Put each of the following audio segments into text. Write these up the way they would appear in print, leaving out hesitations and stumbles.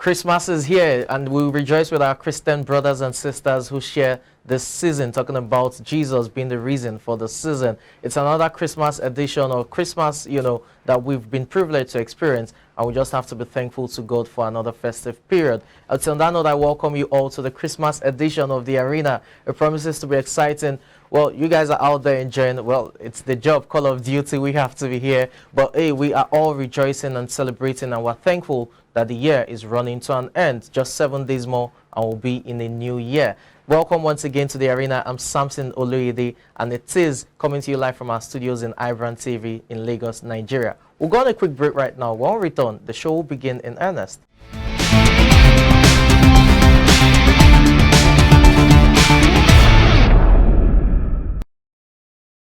Christmas is here, and we rejoice with our Christian brothers and sisters who share this season, talking about Jesus being the reason for the season. It's another Christmas edition of Christmas, that we've been privileged to experience, and we just have to be thankful to God for another festive period. Until that note, I welcome you all to the Christmas edition of The Arena. It promises to be exciting. Well, you guys are out there enjoying, it's the job, Call of Duty, we have to be here. But hey, we are all rejoicing and celebrating, and we're thankful that the year is running to an end. Just 7 days more and we'll be in a new year. Welcome once again to The Arena. I'm Samson Oloyede, and it is coming to you live from our studios in iBrandTV in Lagos, Nigeria. We'll go on a quick break right now. When we return, the show will begin in earnest.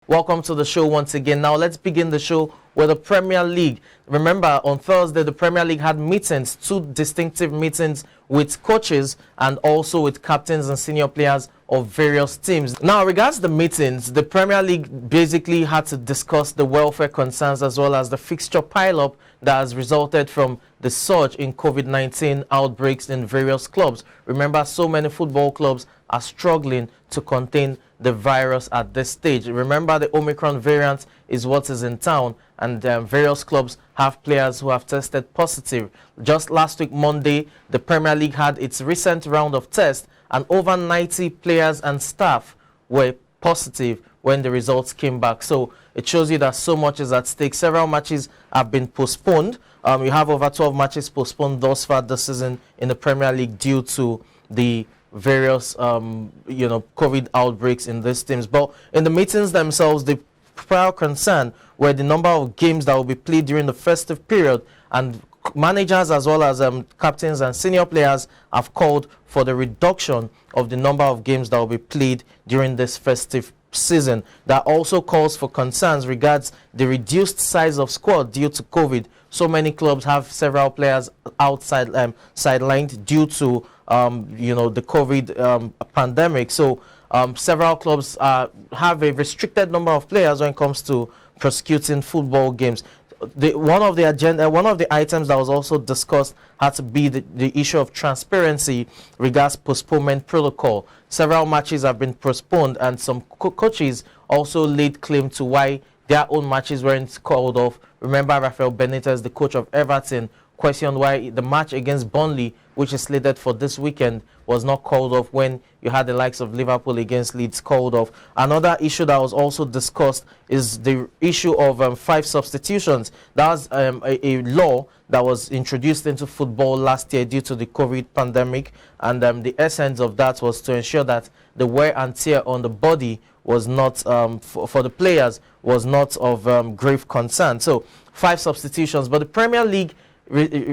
Welcome to the show once again. Now let's begin the show with the Premier League. Remember, on Thursday, the Premier League had meetings, 2 distinctive meetings with coaches and also with captains and senior players of various teams. Now, regards the meetings, the Premier League basically had to discuss the welfare concerns as well as the fixture pile-up that has resulted from the surge in COVID-19 outbreaks in various clubs. Remember, so many football clubs are struggling to contain the virus at this stage. Remember, the Omicron variant is what is in town, and various clubs have players who have tested positive. Just last week, Monday, the Premier League had its recent round of tests, and over 90 players and staff were positive when the results came back. So it shows you that so much is at stake. Several matches have been postponed. You have over 12 matches postponed thus far this season in the Premier League due to the various COVID outbreaks in these teams. But in the meetings themselves, the prior concern were the number of games that will be played during the festive period, and managers as well as captains and senior players have called for the reduction of the number of games that will be played during this festive season. That also calls for concerns regards the reduced size of squad due to COVID. So many clubs have several players outside sidelined due to the COVID pandemic. So several clubs have a restricted number of players when it comes to prosecuting football games. One of the items that was also discussed had to be the issue of transparency regards postponement protocol. Several matches have been postponed, and some coaches also laid claim to why their own matches weren't called off. Remember, Rafael Benitez, the coach of Everton, questioned why the match against Burnley, which is slated for this weekend, was not called off when you had the likes of Liverpool against Leeds called off. Another issue that was also discussed is the issue of 5 substitutions. That was a law that was introduced into football last year due to the COVID pandemic, and the essence of that was to ensure that the wear and tear on the body was not, for the players, was not of grave concern. So 5 substitutions, but the Premier League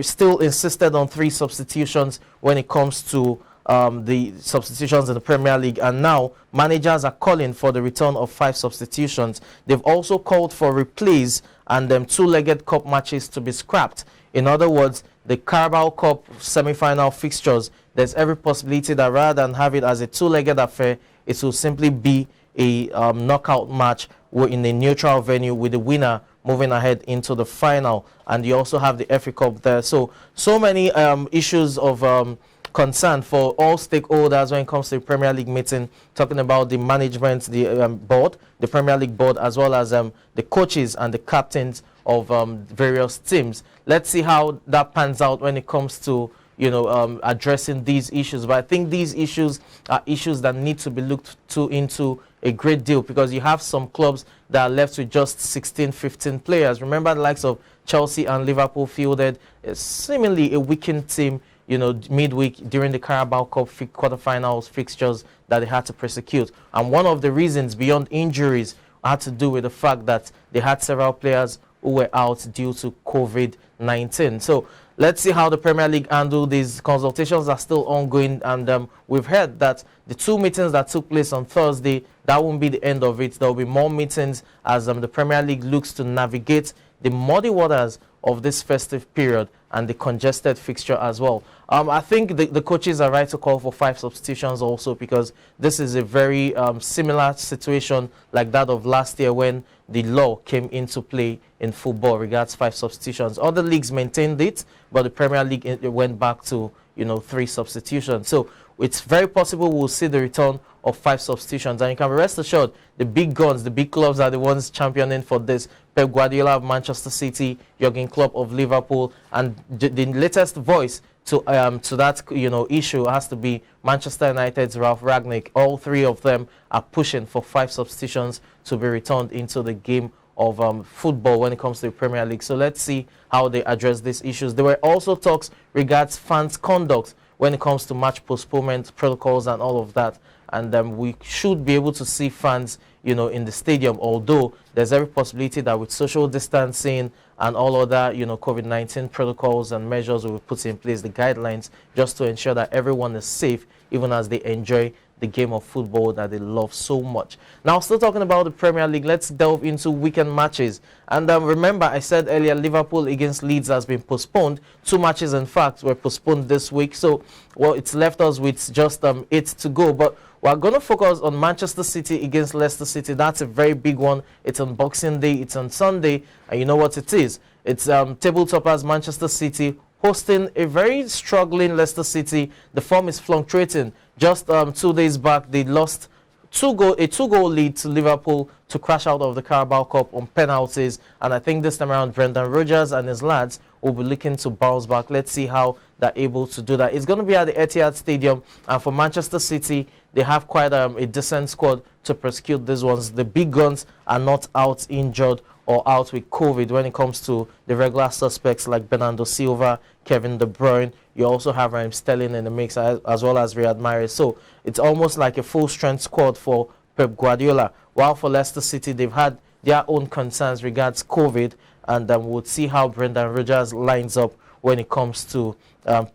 still insisted on 3 substitutions when it comes to the substitutions in the Premier League, and now managers are calling for the return of 5 substitutions. They've also called for replays and 2-legged cup matches to be scrapped. In other words, the Carabao Cup semi-final fixtures, there's every possibility that rather than have it as a 2-legged affair, it will simply be a knockout match in a neutral venue with the winner moving ahead into the final. And you also have the FA Cup there. So many issues of concern for all stakeholders when it comes to the Premier League meeting, talking about the management, the board, the Premier League board, as well as the coaches and the captains of various teams. Let's see how that pans out when it comes to addressing these issues. But I think these issues are issues that need to be looked into a great deal, because you have some clubs that are left with just 16, 15 players. Remember, the likes of Chelsea and Liverpool fielded seemingly a weakened team, midweek during the Carabao Cup quarterfinals fixtures that they had to prosecute. And one of the reasons beyond injuries had to do with the fact that they had several players who were out due to COVID-19. So let's see how the Premier League handle these. Consultations are still ongoing, and we've heard that the 2 meetings that took place on Thursday, that won't be the end of it. There will be more meetings as the Premier League looks to navigate the muddy waters of this festive period and the congested fixture as well. I think the coaches are right to call for 5 substitutions also, because this is a very similar situation like that of last year when the law came into play in football regards 5 substitutions. Other leagues maintained it, but the Premier League it went back to 3 substitutions. So it's very possible we'll see the return of 5 substitutions, and you can rest assured the big guns, the big clubs are the ones championing for this. Pep Guardiola of Manchester City, Jurgen Klopp of Liverpool, and the latest voice to that issue has to be Manchester United's Ralph Rangnick. All 3 of them are pushing for 5 substitutions to be returned into the game of football when it comes to the Premier League. So let's see how they address these issues. There were also talks regards fans' conduct when it comes to match postponement protocols and all of that. And we should be able to see fans, in the stadium, although there's every possibility that with social distancing and all other, COVID-19 protocols and measures we will put in place, the guidelines, just to ensure that everyone is safe, even as they enjoy the game of football that they love so much. Now, still talking about the Premier League, let's delve into weekend matches. And remember, I said earlier, Liverpool against Leeds has been postponed. 2 matches, in fact, were postponed this week. So, it's left us with just 8 to go. But we're going to focus on Manchester City against Leicester City. That's a very big one. It's on Boxing Day. It's on Sunday. And you know what it is. It's table toppers Manchester City hosting a very struggling Leicester City. The form is fluctuating. Just 2 days back, they lost a 2-goal lead to Liverpool to crash out of the Carabao Cup on penalties. And I think this time around, Brendan Rodgers and his lads will be looking to bounce back. Let's see how they're able to do that. It's going to be at the Etihad Stadium. And for Manchester City, they have quite a decent squad to prosecute these ones. The big guns are not out injured or out with COVID when it comes to the regular suspects like Bernardo Silva, Kevin De Bruyne. You also have Raheem Sterling in the mix, as well as Riyad Mahrez. So it's almost like a full-strength squad for Pep Guardiola. While for Leicester City, they've had their own concerns regards COVID, and we'll see how Brendan Rodgers lines up when it comes to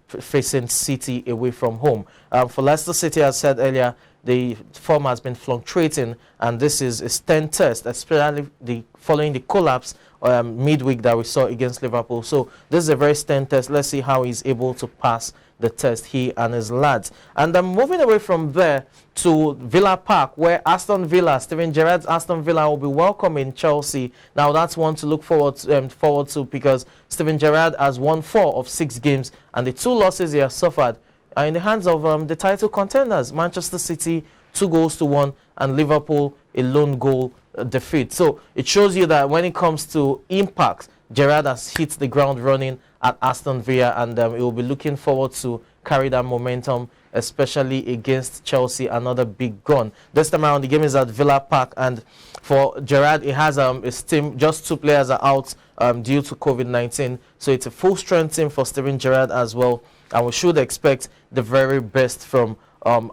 facing City away from home. For Leicester City, as I said earlier, the form has been fluctuating, and this is a stern test, especially following the collapse midweek that we saw against Liverpool. So this is a very stern test. Let's see how he's able to pass the test, he and his lads. And I'm moving away from there to Villa Park, where Steven Gerrard's Aston Villa will be welcoming Chelsea. Now that's one to look forward to, because Steven Gerrard has won 4 of 6 games, and the 2 losses he has suffered are in the hands of the title contenders, Manchester City 2-1, and Liverpool a lone goal defeat. So it shows you that when it comes to impact, Gerrard has hit the ground running at Aston Villa, and he will be looking forward to carry that momentum, especially against Chelsea, another big gun. This time around, the game is at Villa Park, and for Gerrard, he has his team, just 2 players are out due to COVID-19. So it's a full-strength team for Steven Gerrard as well, and we should expect the very best from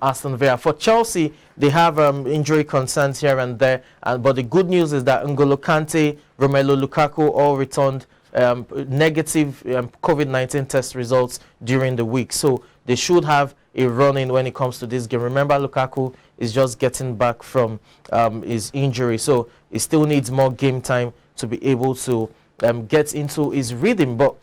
Aston Villa. For Chelsea, they have injury concerns here and there, but the good news is that N'Golo Kante, Romelu Lukaku all returned negative COVID-19 test results during the week. So they should have a run-in when it comes to this game. Remember, Lukaku is just getting back from his injury, so he still needs more game time to be able to get into his rhythm. But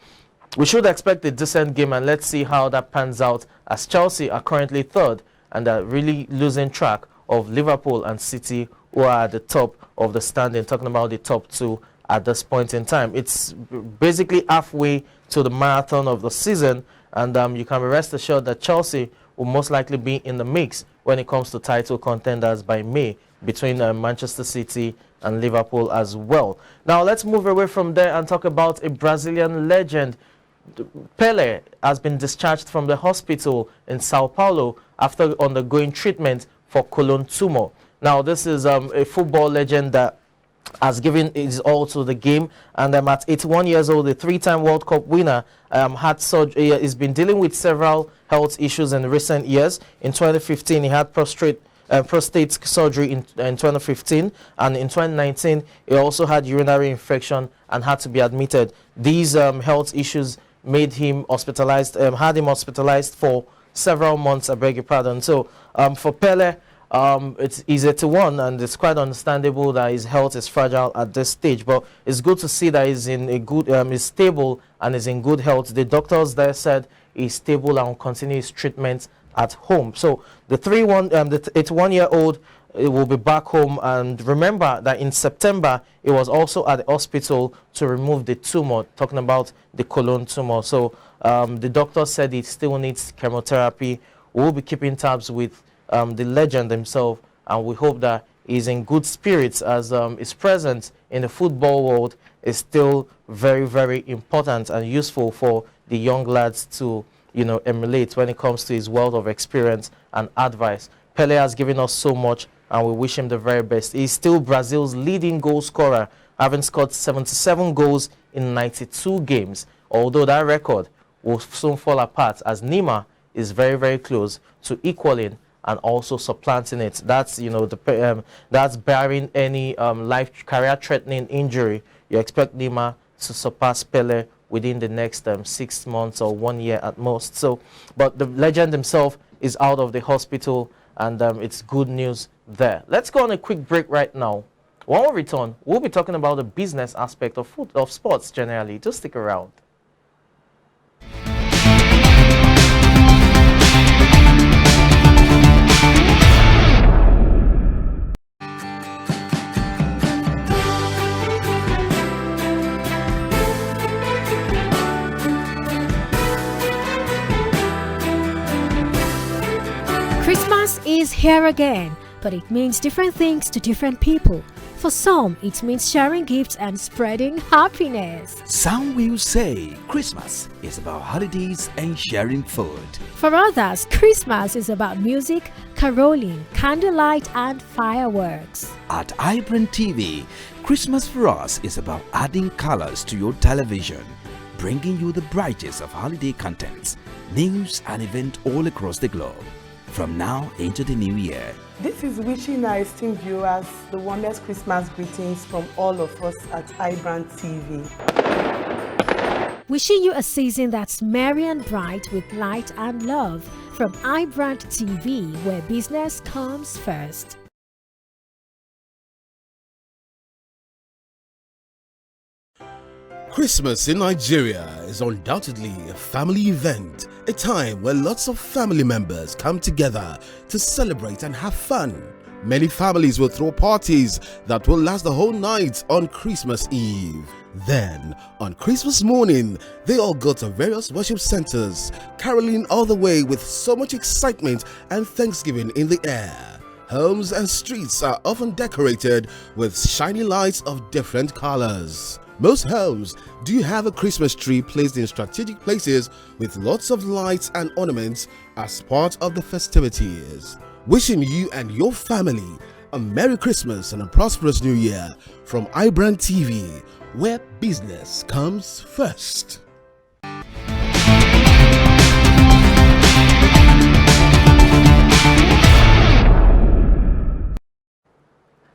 we should expect a decent game, and let's see how that pans out, as Chelsea are currently 3rd and are really losing track of Liverpool and City, who are at the top of the standing, talking about the top 2 at this point in time. It's basically halfway to the marathon of the season, and you can be rest assured that Chelsea will most likely be in the mix when it comes to title contenders by May, between Manchester City and Liverpool as well. Now let's move away from there and talk about a Brazilian legend. Pelé has been discharged from the hospital in Sao Paulo after undergoing treatment for colon tumor. Now this is a football legend that has given his all to the game, and at 81 years old, the 3-time World Cup winner had surgery. He's been dealing with several health issues in recent years. In 2015, he had prostate surgery in 2015, and in 2019, he also had urinary infection and had to be admitted. These health issues made him hospitalized, had him hospitalized for several months, I beg your pardon. So for Pelé, he's 81, and it's quite understandable that his health is fragile at this stage. But it's good to see that he's in a good, he's stable and is in good health. The doctors there said he's stable and will continue his treatment at home. So the 81-year-old will be back home. And remember that in September, it was also at the hospital to remove the tumor, talking about the colon tumor. So the doctor said he still needs chemotherapy. We'll be keeping tabs with the legend himself, and we hope that he's in good spirits, as his presence in the football world is still very, very important and useful for the young lads to, you know, emulate when it comes to his wealth of experience and advice. Pele has given us so much, and we wish him the very best. He's still Brazil's leading goal scorer, having scored 77 goals in 92 games, although that record will soon fall apart as Neymar is very, very close to equaling and also supplanting it. That's, you know, that's barring any life career-threatening injury. You expect Neymar to surpass Pele within the next 6 months or 1 year at most. So, but the legend himself is out of the hospital, and it's good news there. Let's go on a quick break right now. When we return, we'll be talking about the business aspect of sports generally. Just stick around. Christmas is here again, but it means different things to different people. For some, it means sharing gifts and spreading happiness. Some will say Christmas is about holidays and sharing food. For others, Christmas is about music, caroling, candlelight, and fireworks. At iBrandTV, Christmas for us is about adding colors to your television, bringing you the brightest of holiday contents, news, and events all across the globe. From now into the new year. This is wishing our esteemed viewers the warmest Christmas greetings from all of us at iBrandTV. Wishing you a season that's merry and bright with light and love from iBrandTV, where business comes first. Christmas in Nigeria is undoubtedly a family event, a time where lots of family members come together to celebrate and have fun. Many families will throw parties that will last the whole night on Christmas Eve. Then, on Christmas morning, they all go to various worship centers, caroling all the way with so much excitement and Thanksgiving in the air. Homes and streets are often decorated with shiny lights of different colors. Most homes do have a Christmas tree placed in strategic places with lots of lights and ornaments as part of the festivities. Wishing you and your family a Merry Christmas and a prosperous New Year from iBrandTV, where business comes first.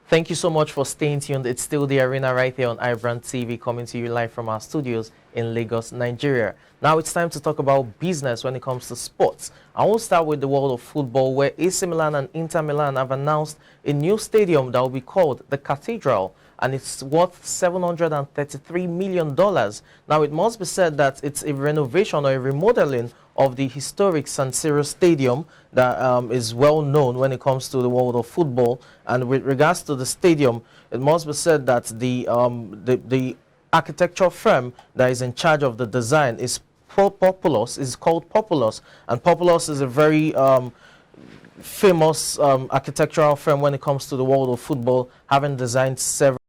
Thank you so much for staying tuned. It's still the arena right here on iBrandTV, coming to you live from our studios in Lagos, Nigeria. Now it's time to talk about business when it comes to sports. I will start with the world of football, where AC Milan and Inter Milan have announced a new stadium that will be called the Cathedral, and it's worth $733 million. Now, it must be said that it's a renovation or a remodeling of the historic San Siro Stadium that is well known when it comes to the world of football. And with regards to the stadium, it must be said that the architectural firm that is in charge of the design is Populous, is called Populous, and Populous is a very famous architectural firm when it comes to the world of football, having designed several